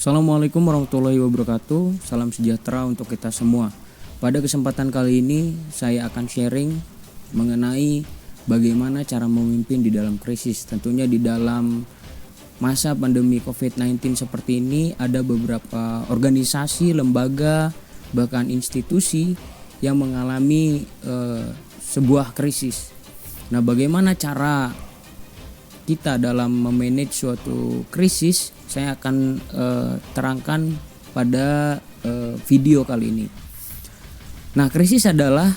Assalamualaikum warahmatullahi wabarakatuh. Salam sejahtera untuk kita semua. Pada kesempatan kali ini saya akan sharing mengenai bagaimana cara memimpin di dalam krisis. Tentunya di dalam masa pandemi COVID-19 seperti ini ada beberapa organisasi, lembaga, bahkan institusi yang mengalami sebuah krisis. Nah, bagaimana cara kita dalam memanage suatu krisis, saya akan terangkan pada video kali ini. Nah, krisis adalah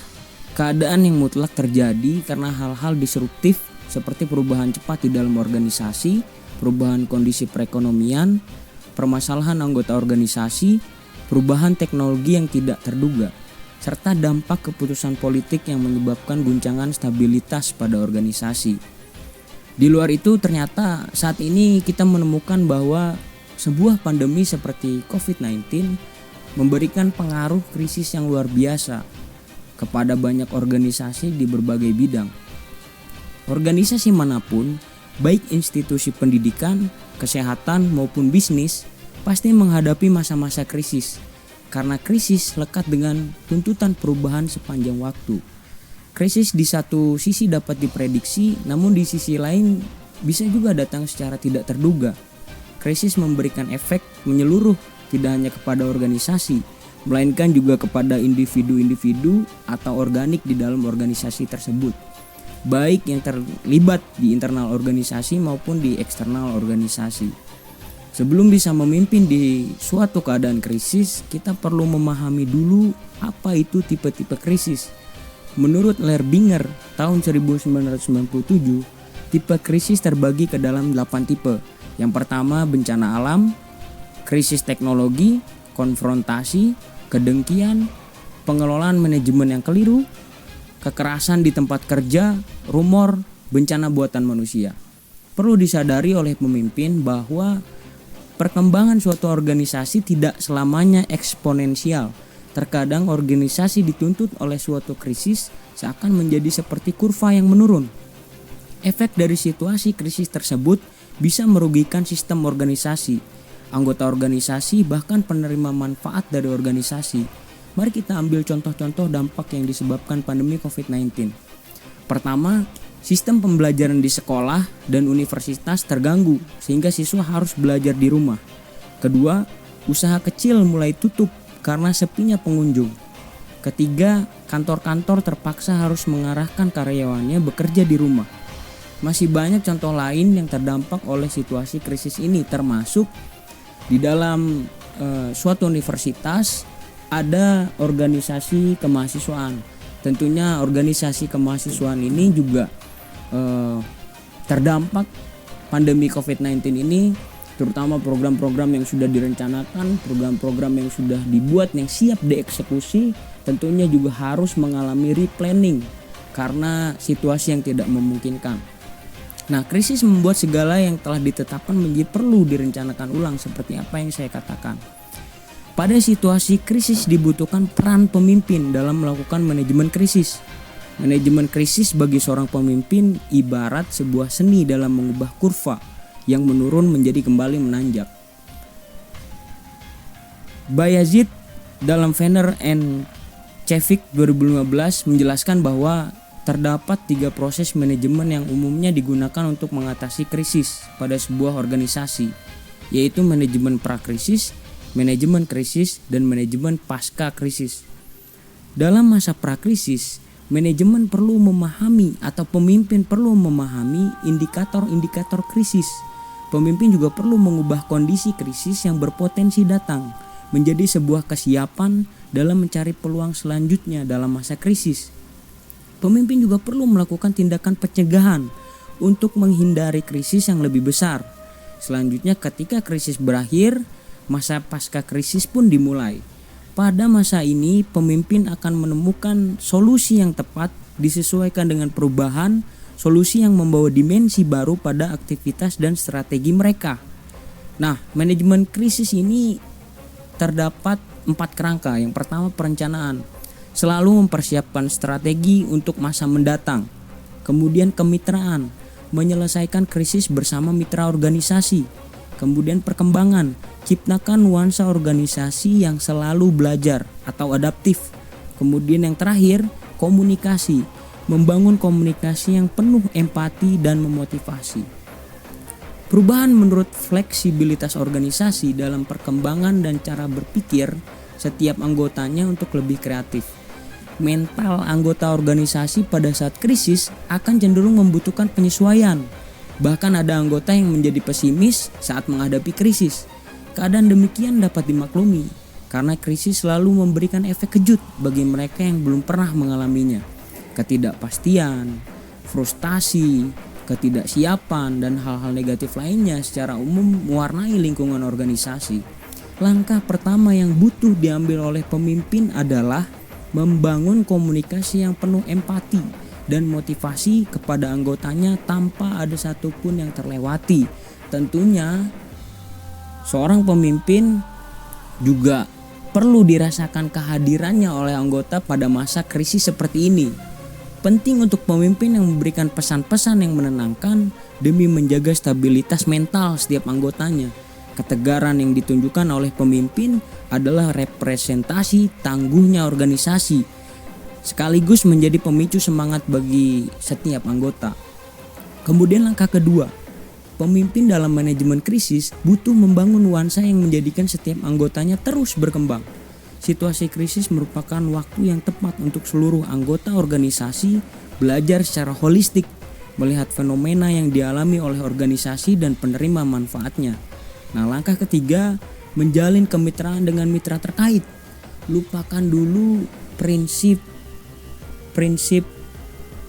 keadaan yang mutlak terjadi karena hal-hal disruptif seperti perubahan cepat di dalam organisasi, perubahan kondisi perekonomian, permasalahan anggota organisasi, perubahan teknologi yang tidak terduga, serta dampak keputusan politik yang menyebabkan guncangan stabilitas pada organisasi. Di luar itu ternyata saat ini kita menemukan bahwa sebuah pandemi seperti COVID-19 memberikan pengaruh krisis yang luar biasa kepada banyak organisasi di berbagai bidang. Organisasi manapun, baik institusi pendidikan, kesehatan maupun bisnis, pasti menghadapi masa-masa krisis karena krisis lekat dengan tuntutan perubahan sepanjang waktu. Krisis di satu sisi dapat diprediksi, namun di sisi lain bisa juga datang secara tidak terduga. Krisis memberikan efek menyeluruh tidak hanya kepada organisasi, melainkan juga kepada individu-individu atau organik di dalam organisasi tersebut, baik yang terlibat di internal organisasi maupun di eksternal organisasi. Sebelum bisa memimpin di suatu keadaan krisis, kita perlu memahami dulu apa itu tipe-tipe krisis. Menurut Lerbinger tahun 1997, tipe krisis terbagi ke dalam 8 tipe. Yang pertama bencana alam, krisis teknologi, konfrontasi, kedengkian, pengelolaan manajemen yang keliru, kekerasan di tempat kerja, rumor, bencana buatan manusia. Perlu disadari oleh pemimpin bahwa perkembangan suatu organisasi tidak selamanya eksponensial. Terkadang organisasi dituntut oleh suatu krisis seakan menjadi seperti kurva yang menurun. Efek dari situasi krisis tersebut bisa merugikan sistem organisasi, anggota organisasi, bahkan penerima manfaat dari organisasi. Mari kita ambil contoh-contoh dampak yang disebabkan pandemi COVID-19. Pertama, sistem pembelajaran di sekolah dan universitas terganggu sehingga siswa harus belajar di rumah. Kedua, usaha kecil mulai tutup karena sepinya pengunjung. Ketiga, kantor-kantor terpaksa harus mengarahkan karyawannya bekerja di rumah. Masih banyak contoh lain yang terdampak oleh situasi krisis ini, termasuk di dalam suatu universitas ada organisasi kemahasiswaan. Tentunya organisasi kemahasiswaan ini juga terdampak pandemi COVID-19 ini, terutama program-program yang sudah direncanakan, program-program yang sudah dibuat yang siap dieksekusi, tentunya juga harus mengalami replanning karena situasi yang tidak memungkinkan. Nah, krisis membuat segala yang telah ditetapkan menjadi perlu direncanakan ulang seperti apa yang saya katakan. Pada situasi krisis dibutuhkan peran pemimpin dalam melakukan manajemen krisis. Manajemen krisis bagi seorang pemimpin ibarat sebuah seni dalam mengubah kurva yang menurun menjadi kembali menanjak. Bayazid dalam Venner and Cevik 2015 menjelaskan bahwa terdapat 3 proses manajemen yang umumnya digunakan untuk mengatasi krisis pada sebuah organisasi, yaitu manajemen prakrisis, manajemen krisis, dan manajemen pasca krisis. Dalam masa prakrisis, manajemen perlu memahami atau pemimpin perlu memahami indikator-indikator krisis. Pemimpin juga perlu mengubah kondisi krisis yang berpotensi datang menjadi sebuah kesiapan dalam mencari peluang selanjutnya dalam masa krisis. Pemimpin juga perlu melakukan tindakan pencegahan untuk menghindari krisis yang lebih besar. Selanjutnya, ketika krisis berakhir, masa pasca krisis pun dimulai. Pada masa ini, pemimpin akan menemukan solusi yang tepat disesuaikan dengan perubahan, solusi yang membawa dimensi baru pada aktivitas dan strategi mereka. Nah, manajemen krisis ini terdapat 4 kerangka. Yang pertama, perencanaan. Selalu mempersiapkan strategi untuk masa mendatang. Kemudian kemitraan, menyelesaikan krisis bersama mitra organisasi. Kemudian perkembangan, ciptakan nuansa organisasi yang selalu belajar atau adaptif. Kemudian yang terakhir, komunikasi, membangun komunikasi yang penuh empati dan memotivasi. Perubahan menurut fleksibilitas organisasi dalam perkembangan dan cara berpikir setiap anggotanya untuk lebih kreatif. Mental anggota organisasi pada saat krisis akan cenderung membutuhkan penyesuaian. Bahkan ada anggota yang menjadi pesimis saat menghadapi krisis. Keadaan demikian dapat dimaklumi karena krisis selalu memberikan efek kejut bagi mereka yang belum pernah mengalaminya. Ketidakpastian, frustasi, ketidaksiapan, dan hal-hal negatif lainnya secara umum mewarnai lingkungan organisasi. Langkah pertama yang butuh diambil oleh pemimpin adalah membangun komunikasi yang penuh empati dan motivasi kepada anggotanya tanpa ada satupun yang terlewati. Tentunya seorang pemimpin juga perlu dirasakan kehadirannya oleh anggota pada masa krisis seperti ini. Penting untuk pemimpin yang memberikan pesan-pesan yang menenangkan demi menjaga stabilitas mental setiap anggotanya. Ketegaran yang ditunjukkan oleh pemimpin adalah representasi tangguhnya organisasi, sekaligus menjadi pemicu semangat bagi setiap anggota. Kemudian langkah kedua, pemimpin dalam manajemen krisis butuh membangun nuansa yang menjadikan setiap anggotanya terus berkembang. Situasi krisis merupakan waktu yang tepat untuk seluruh anggota organisasi belajar secara holistik, melihat fenomena yang dialami oleh organisasi dan penerima manfaatnya. Nah, langkah ketiga, menjalin kemitraan dengan mitra terkait. Lupakan dulu prinsip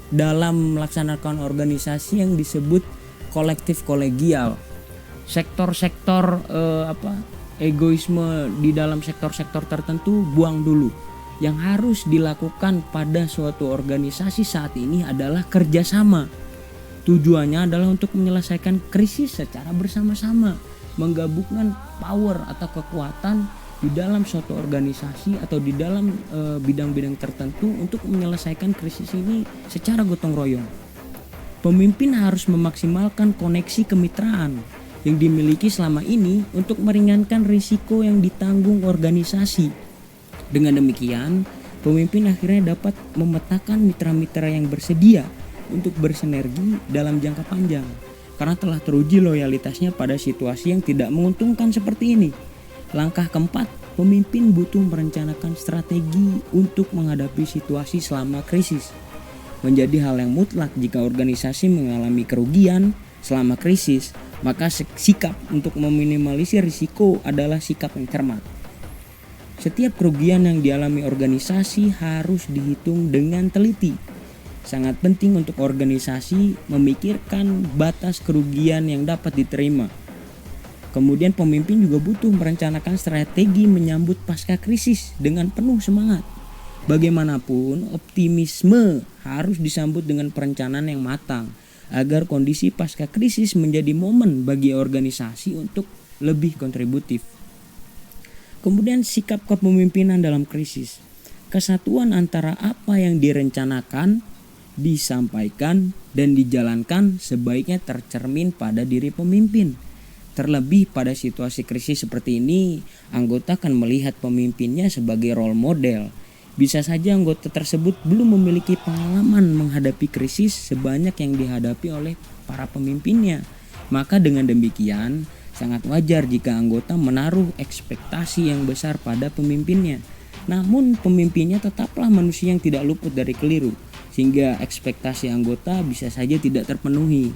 dalam melaksanakan organisasi yang disebut kolektif kolegial. Sektor-sektor egoisme di dalam sektor-sektor tertentu buang dulu. Yang harus dilakukan pada suatu organisasi saat ini adalah kerjasama. Tujuannya adalah untuk menyelesaikan krisis secara bersama-sama, menggabungkan power atau kekuatan di dalam suatu organisasi atau di dalam bidang-bidang tertentu untuk menyelesaikan krisis ini secara gotong royong. Pemimpin harus memaksimalkan koneksi kemitraan yang dimiliki selama ini untuk meringankan risiko yang ditanggung organisasi. Dengan demikian, pemimpin akhirnya dapat memetakan mitra-mitra yang bersedia untuk bersinergi dalam jangka panjang, karena telah teruji loyalitasnya pada situasi yang tidak menguntungkan seperti ini. Langkah keempat, pemimpin butuh merencanakan strategi untuk menghadapi situasi selama krisis. Menjadi hal yang mutlak jika organisasi mengalami kerugian selama krisis, maka sikap untuk meminimalisir risiko adalah sikap yang cermat. Setiap kerugian yang dialami organisasi harus dihitung dengan teliti. Sangat penting untuk organisasi memikirkan batas kerugian yang dapat diterima. Kemudian pemimpin juga butuh merencanakan strategi menyambut pasca krisis dengan penuh semangat. Bagaimanapun, optimisme harus disambut dengan perencanaan yang matang agar kondisi pasca krisis menjadi momen bagi organisasi untuk lebih kontributif. Kemudian sikap kepemimpinan dalam krisis. Kesatuan antara apa yang direncanakan, disampaikan, dan dijalankan sebaiknya tercermin pada diri pemimpin. Terlebih pada situasi krisis seperti ini, anggota akan melihat pemimpinnya sebagai role model. Bisa saja anggota tersebut belum memiliki pengalaman menghadapi krisis sebanyak yang dihadapi oleh para pemimpinnya. Maka dengan demikian, sangat wajar jika anggota menaruh ekspektasi yang besar pada pemimpinnya. Namun pemimpinnya tetaplah manusia yang tidak luput dari keliru, sehingga ekspektasi anggota bisa saja tidak terpenuhi.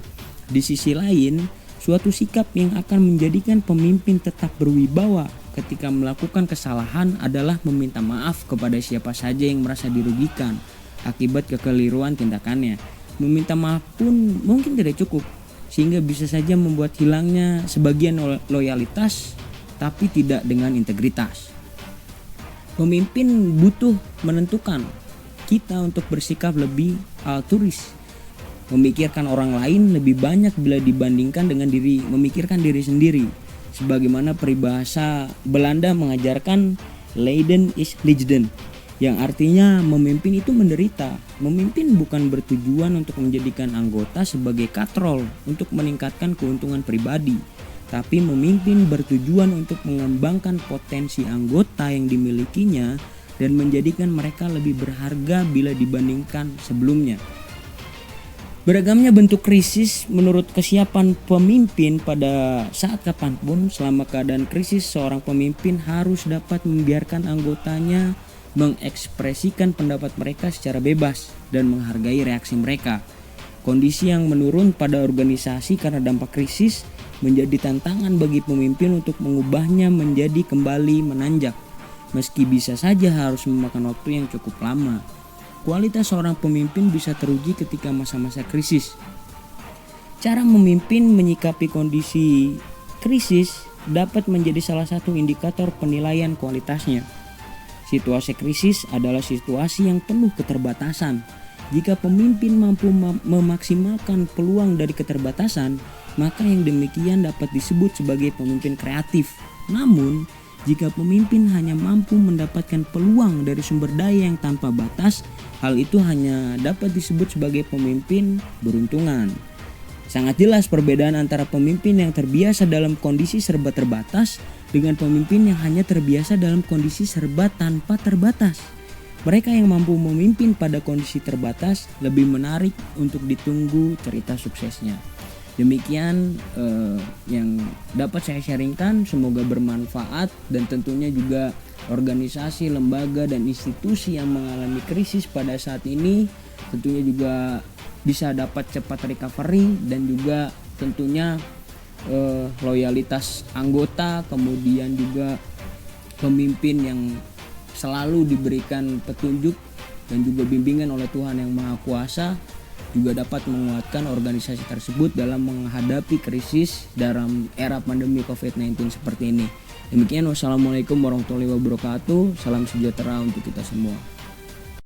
Di sisi lain, suatu sikap yang akan menjadikan pemimpin tetap berwibawa ketika melakukan kesalahan adalah meminta maaf kepada siapa saja yang merasa dirugikan akibat kekeliruan tindakannya. Meminta maaf pun mungkin tidak cukup, sehingga bisa saja membuat hilangnya sebagian loyalitas tapi tidak dengan integritas. Pemimpin butuh menentukan kita untuk bersikap lebih altruis, memikirkan orang lain lebih banyak bila dibandingkan dengan memikirkan diri sendiri. Sebagaimana peribahasa Belanda mengajarkan Leiden is Leiden, yang artinya memimpin itu menderita. Memimpin bukan bertujuan untuk menjadikan anggota sebagai katrol untuk meningkatkan keuntungan pribadi, tapi memimpin bertujuan untuk mengembangkan potensi anggota yang dimilikinya dan menjadikan mereka lebih berharga bila dibandingkan sebelumnya. Beragamnya bentuk krisis menurut kesiapan pemimpin pada saat kapanpun. Selama keadaan krisis, seorang pemimpin harus dapat membiarkan anggotanya mengekspresikan pendapat mereka secara bebas dan menghargai reaksi mereka. Kondisi yang menurun pada organisasi karena dampak krisis menjadi tantangan bagi pemimpin untuk mengubahnya menjadi kembali menanjak, meski bisa saja harus memakan waktu yang cukup lama. Kualitas seorang pemimpin bisa teruji ketika masa-masa krisis. Cara memimpin menyikapi kondisi krisis dapat menjadi salah satu indikator penilaian kualitasnya. Situasi krisis adalah situasi yang penuh keterbatasan. Jika pemimpin mampu memaksimalkan peluang dari keterbatasan, maka yang demikian dapat disebut sebagai pemimpin kreatif. Namun, jika pemimpin hanya mampu mendapatkan peluang dari sumber daya yang tanpa batas, hal itu hanya dapat disebut sebagai pemimpin beruntungan. Sangat jelas perbedaan antara pemimpin yang terbiasa dalam kondisi serba terbatas dengan pemimpin yang hanya terbiasa dalam kondisi serba tanpa terbatas. Mereka yang mampu memimpin pada kondisi terbatas lebih menarik untuk ditunggu cerita suksesnya. Demikian yang dapat saya sharingkan, semoga bermanfaat dan tentunya juga organisasi, lembaga dan institusi yang mengalami krisis pada saat ini tentunya juga bisa dapat cepat recovery dan juga tentunya loyalitas anggota, kemudian juga pemimpin yang selalu diberikan petunjuk dan juga bimbingan oleh Tuhan yang Maha Kuasa juga dapat menguatkan organisasi tersebut dalam menghadapi krisis dalam era pandemi COVID-19 seperti ini. Demikian, wassalamualaikum warahmatullahi wabarakatuh. Salam sejahtera untuk kita semua.